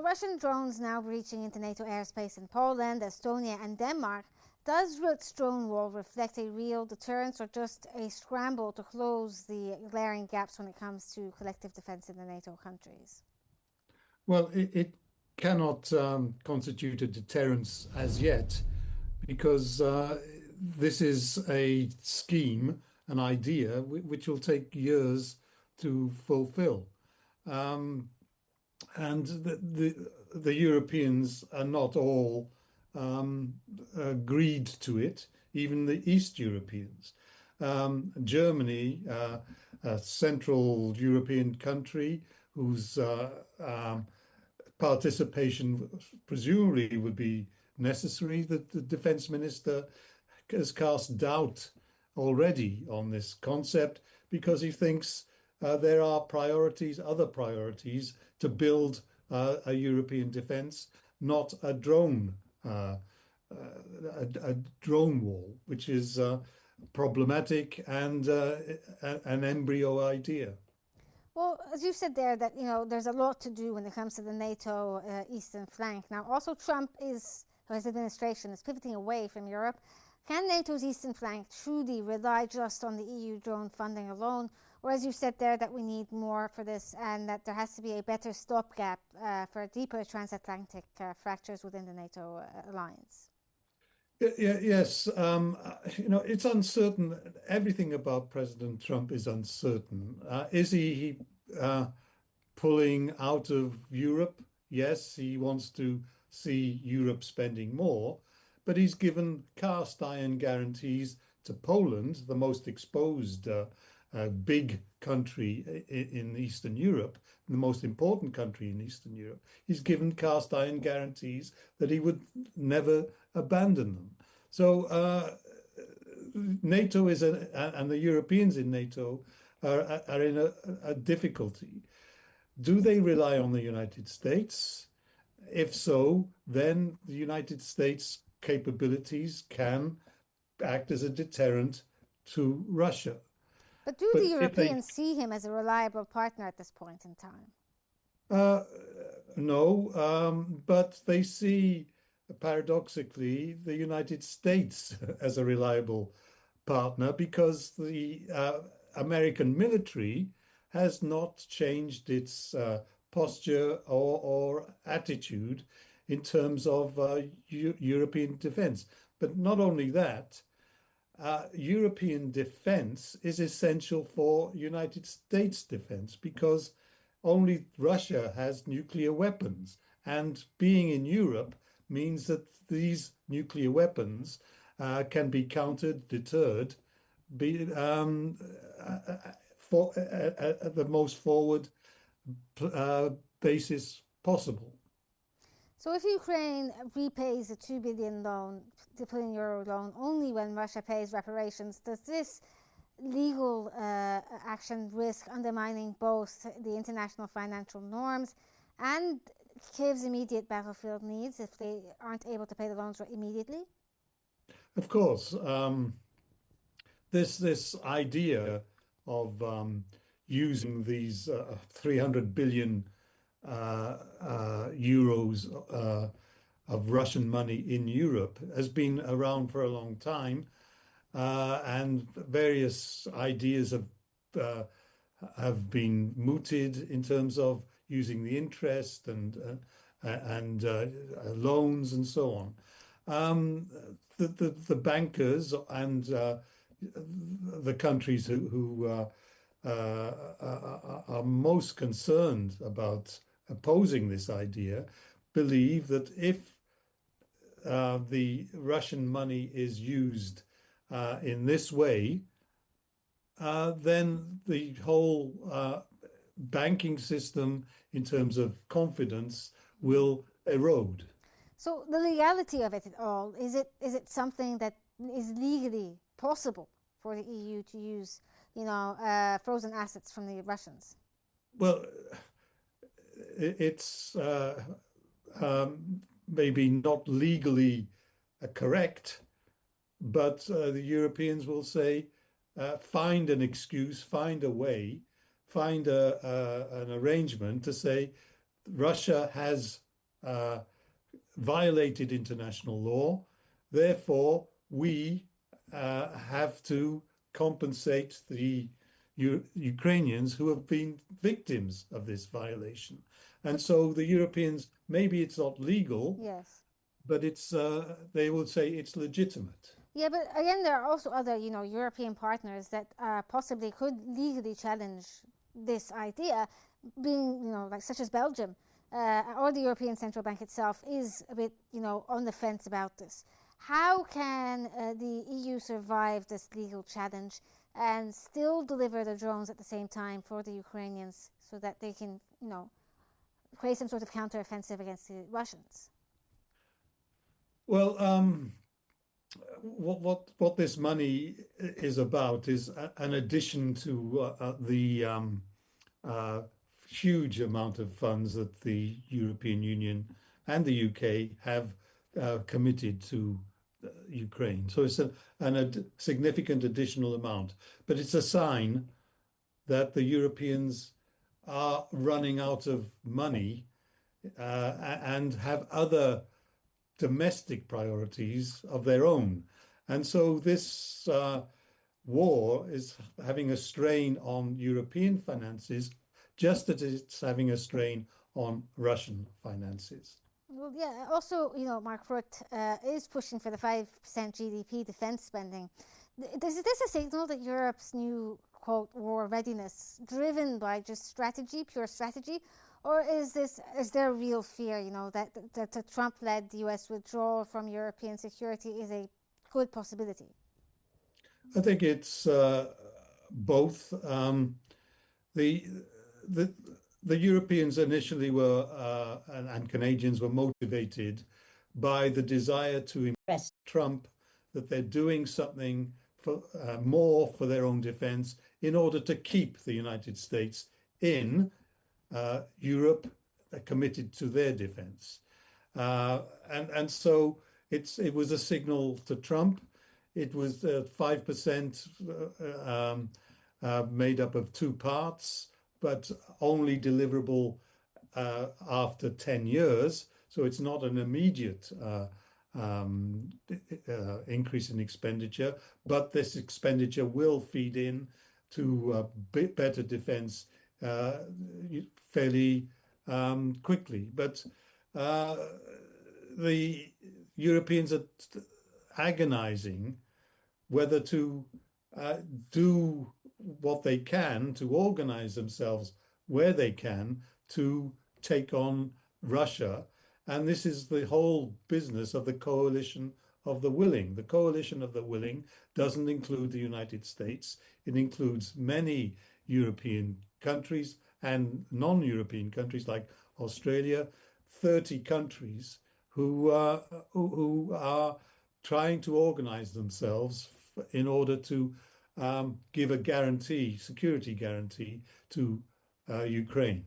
Russian drones now breaching into NATO airspace in Poland, Estonia, and Denmark. Does Ruth's drone wall reflect a real deterrence or just a scramble to close the glaring gaps when it comes to collective defence in the NATO countries? Well, it cannot constitute a deterrence as yet because this is a scheme, an idea, which will take years to fulfill. Um, and the Europeans are not all agreed to it, even the East Europeans. Germany, a Central European country whose participation presumably would be necessary, that the defense minister has cast doubt already on this concept because he thinks there are priorities, other priorities to build a European defense, not a a drone wall, which is problematic and an embryo idea. Well, as you said there, that there's a lot to do when it comes to the NATO eastern flank. Now, also his administration is pivoting away from Europe. Can NATO's eastern flank truly rely just on the EU drone funding alone, or as you said there, that we need more for this, and that there has to be a better stopgap for deeper transatlantic fractures within the NATO alliance? Yes, it's uncertain. Everything about President Trump is uncertain. Is he pulling out of Europe? Yes, he wants to see Europe spending more, but he's given cast iron guarantees to Poland, the most exposed big country in Eastern Europe, the most important country in Eastern Europe. He's given cast iron guarantees that he would never abandon them. So NATO and the Europeans in NATO are in a difficulty. Do they rely on the United States? If so, then the United States capabilities can act as a deterrent to Russia. But do the But if they Europeans see him as a reliable partner at this point in time? uh, no, but they see paradoxically the United States as a reliable partner because the American military has not changed its posture or attitude in terms of European defense. But not only that, European defense is essential for United States defense because only Russia has nuclear weapons. And being in Europe means that these nuclear weapons can be countered, deterred, be for at the most forward basis possible. So if Ukraine repays a 2 billion loan, the billion euro loan, only when Russia pays reparations, does this legal action risk undermining both the international financial norms and Kiev's immediate battlefield needs if they aren't able to pay the loans immediately? Of course, this idea of using these 300 billion euros of Russian money in Europe has been around for a long time, and various ideas have been mooted in terms of using the interest and loans and so on. The bankers and the countries who are most concerned about opposing this idea believe that if the Russian money is used in this way, then the whole banking system, in terms of confidence, will erode. So the legality of it all, is it something that is legally possible for the EU to use, frozen assets from the Russians? Well, it's maybe not legally correct, but the Europeans will say, find an excuse, find a way, find an arrangement to say Russia has violated international law. Therefore, we have to compensate the Ukrainians who have been victims of this violation. And so the Europeans, maybe it's not legal, Yes. but it's they would say it's legitimate. Yeah, but again, there are also other, European partners that possibly could legally challenge this idea, being, like such as Belgium, or the European Central Bank itself is a bit, on the fence about this. How can the EU survive this legal challenge and still deliver the drones at the same time for the Ukrainians so that they can, create some sort of counteroffensive against the Russians? Well, what this money is about is an addition to the uh, huge amount of funds that the European Union and the UK have committed to Ukraine. So it's a significant additional amount, but it's a sign that the Europeans are running out of money and have other domestic priorities of their own. And so this war is having a strain on European finances, just as it's having a strain on Russian finances. Well, yeah. Also, Mark Rutte is pushing for the 5% GDP defense spending. Is this a signal that Europe's new quote war readiness driven by just strategy, pure strategy, or is there a real fear, that the Trump-led US withdrawal from European security is a good possibility? I think it's both. The the the Europeans initially were and Canadians were motivated by the desire to impress Trump that they're doing something for more for their own defense in order to keep the United States in Europe committed to their defense. And so it was a signal to Trump. It was 5% made up of two parts, but only deliverable after 10 years. So it's not an immediate increase in expenditure, but this expenditure will feed in to better defense fairly quickly. But the Europeans are agonizing whether to do what they can to organize themselves where they can to take on Russia. And this is the whole business of the coalition of the willing. The coalition of the willing doesn't include the United States. It includes many European countries and non-European countries like Australia, 30 countries who are trying to organize themselves in order to give a guarantee, security guarantee to Ukraine.